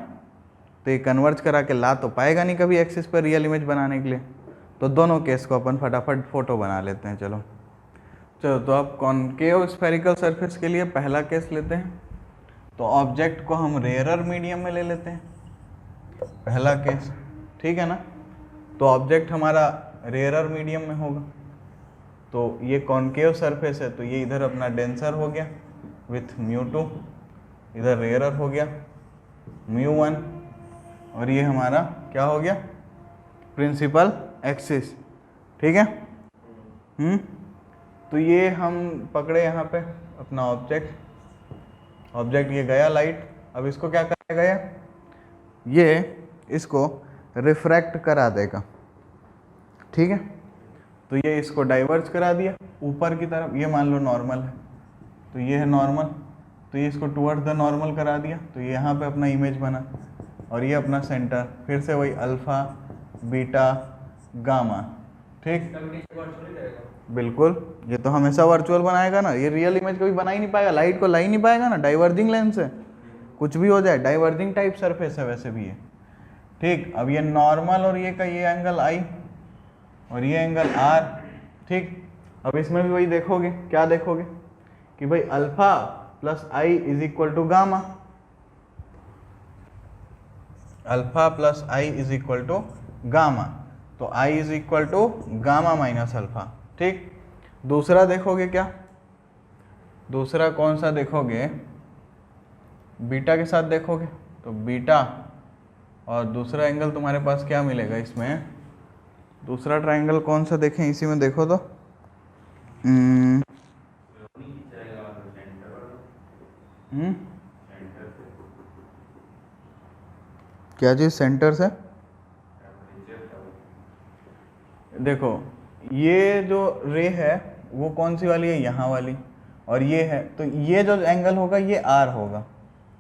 तो ये कन्वर्ज करा के ला तो पाएगा नहीं कभी एक्सिस पर रियल इमेज बनाने के लिए। तो दोनों केस को अपन फटाफट फोटो बना लेते हैं। चलो तो अब कॉनकेव स्फेरिकल सरफेस के लिए पहला केस लेते हैं। तो ऑब्जेक्ट को हम रेयरर मीडियम में ले लेते हैं, पहला केस, ठीक है ना। तो ऑब्जेक्ट हमारा रेयरर मीडियम में होगा, तो ये कॉनकेव सरफेस है, तो ये इधर अपना डेंसर हो गया विथ μ2, इधर रेयरर हो गया μ1, और ये हमारा क्या हो गया, प्रिंसिपल एक्सिस, ठीक है। तो ये हम पकड़े यहाँ पे अपना ऑब्जेक्ट ये गया लाइट। अब इसको क्या करेगा, ये इसको रिफ्रैक्ट करा देगा, ठीक है। तो ये इसको डाइवर्ज करा दिया ऊपर की तरफ, ये मान लो नॉर्मल है, तो ये है नॉर्मल, तो ये इसको टुवर्ड्स द नॉर्मल करा दिया, तो ये यहाँ पे अपना इमेज बना, और ये अपना सेंटर, फिर से वही अल्फा बीटा गामा, ठीक, बिल्कुल। ये तो हमेशा वर्चुअल बनाएगा ना, ये रियल इमेज कभी बना ही नहीं पाएगा, लाइट को ला ही नहीं पाएगा ना, डाइवर्जिंग लेंस है, कुछ भी हो जाए, डाइवर्जिंग टाइप सरफेस है वैसे भी ये, ठीक। अब ये नॉर्मल और ये का ये एंगल आई और ये एंगल आर, ठीक। अब इसमें भी वही देखोगे, क्या देखोगे कि भाई alpha plus I is equal to gamma, alpha plus I is equal to gamma, तो I is equal to gamma minus alpha, ठीक। दूसरा देखोगे क्या, दूसरा कौन सा देखोगे, बीटा के साथ देखोगे, तो बीटा और दूसरा एंगल तुम्हारे पास क्या मिलेगा इसमें, दूसरा ट्रायंगल कौन सा देखें इसी में, देखो तो क्या चीज सेंटर से, देखो ये जो रे है वो कौन सी वाली है, यहाँ वाली, और ये है, तो ये जो एंगल होगा ये आर होगा,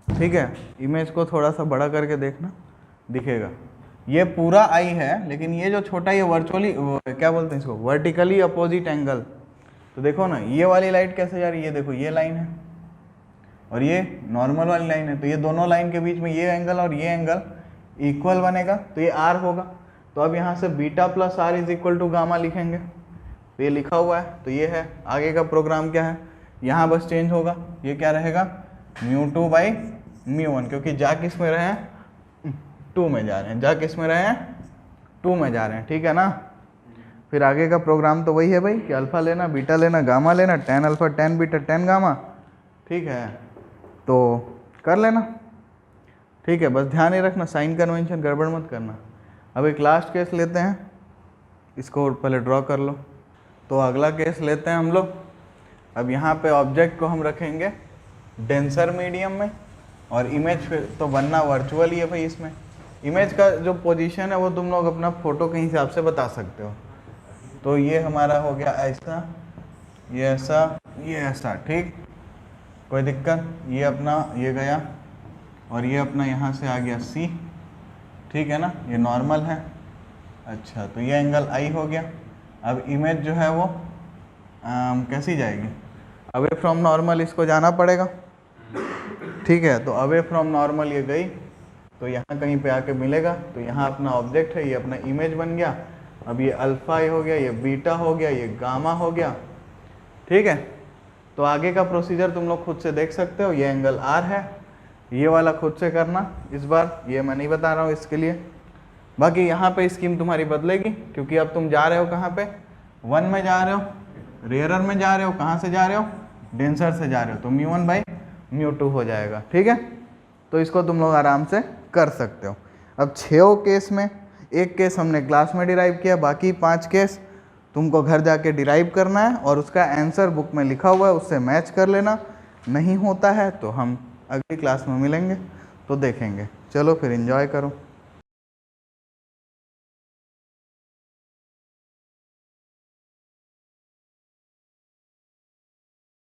ठीक है। इमेज को थोड़ा सा बड़ा करके देखना, दिखेगा ये पूरा आई है, लेकिन ये जो छोटा ये वर्चुअली क्या बोलते हैं इसको, वर्टिकली अपोजिट एंगल। तो देखो ना ये वाली लाइट कैसे जा रही है, ये देखो ये लाइन है और ये नॉर्मल वाली लाइन है, तो ये दोनों लाइन के बीच में ये एंगल और ये एंगल इक्वल बनेगा, तो ये आर होगा। तो अब यहाँ से beta plus are is equal to gamma लिखेंगे, तो ये लिखा हुआ है, तो ये है। आगे का प्रोग्राम क्या है, यहाँ बस चेंज होगा, ये क्या रहेगा μ2 बाई μ1, क्योंकि जा किस में रहे हैं, 2 में जा रहे हैं, जा किस में रहे हैं, 2 में जा रहे हैं, ठीक है ना। फिर आगे का प्रोग्राम तो वही है भाई कि अल्फा लेना, बीटा लेना, गामा लेना, tan alpha tan beta tan gamma, ठीक है। तो कर लेना, ठीक है। बस ध्यान ही रखना साइन कन्वेंशन गड़बड़ मत करना। अब एक लास्ट केस लेते हैं, इसको पहले ड्रॉ कर लो। तो अगला केस लेते हैं हम लोग। अब यहाँ पे ऑब्जेक्ट को हम रखेंगे डेंसर मीडियम में, और इमेज फिर तो बनना वर्चुअल ही है भाई। इसमें इमेज का जो पोजीशन है वो तुम लोग अपना फ़ोटो के हिसाब से बता सकते हो। तो ये हमारा हो गया ऐसा, ये ऐसा, ये ऐसा, ठीक, कोई दिक्कत। ये अपना ये गया और ये अपना यहाँ से आ गया सी, ठीक है ना, ये नॉर्मल है। अच्छा, तो ये एंगल आई हो गया। अब इमेज जो है वो कैसी जाएगी, अवे फ्रॉम नॉर्मल इसको जाना पड़ेगा, ठीक है। तो अवे फ्रॉम नॉर्मल ये गई, तो यहाँ कहीं पे आके मिलेगा। तो यहाँ अपना ऑब्जेक्ट है, ये अपना इमेज बन गया। अब ये अल्फा हो गया, ये बीटा हो गया, ये गामा हो गया, ठीक है। तो आगे का प्रोसीजर तुम लोग खुद से देख सकते हो। ये एंगल आर है, ये वाला खुद से करना इस बार, ये मैं नहीं बता रहा हूँ इसके लिए। बाकी यहाँ पे स्कीम तुम्हारी बदलेगी, क्योंकि अब तुम जा रहे हो कहाँ पे, 1 में जा रहे हो, रेयरर में जा रहे हो, कहाँ से जा रहे हो, डेंसर से जा रहे हो, तो μ1/μ2 हो जाएगा। ठीक है, तो इसको तुम लोग आराम से कर सकते हो। अब 6 केस में एक केस हमने क्लास में डिराइव किया, बाकी 5 केस तुमको घर जाके डिराइव करना है और उसका आंसर बुक में लिखा हुआ है, उससे मैच कर लेना। नहीं होता है तो हम अगली क्लास में मिलेंगे तो देखेंगे। चलो फिर एंजॉय करो।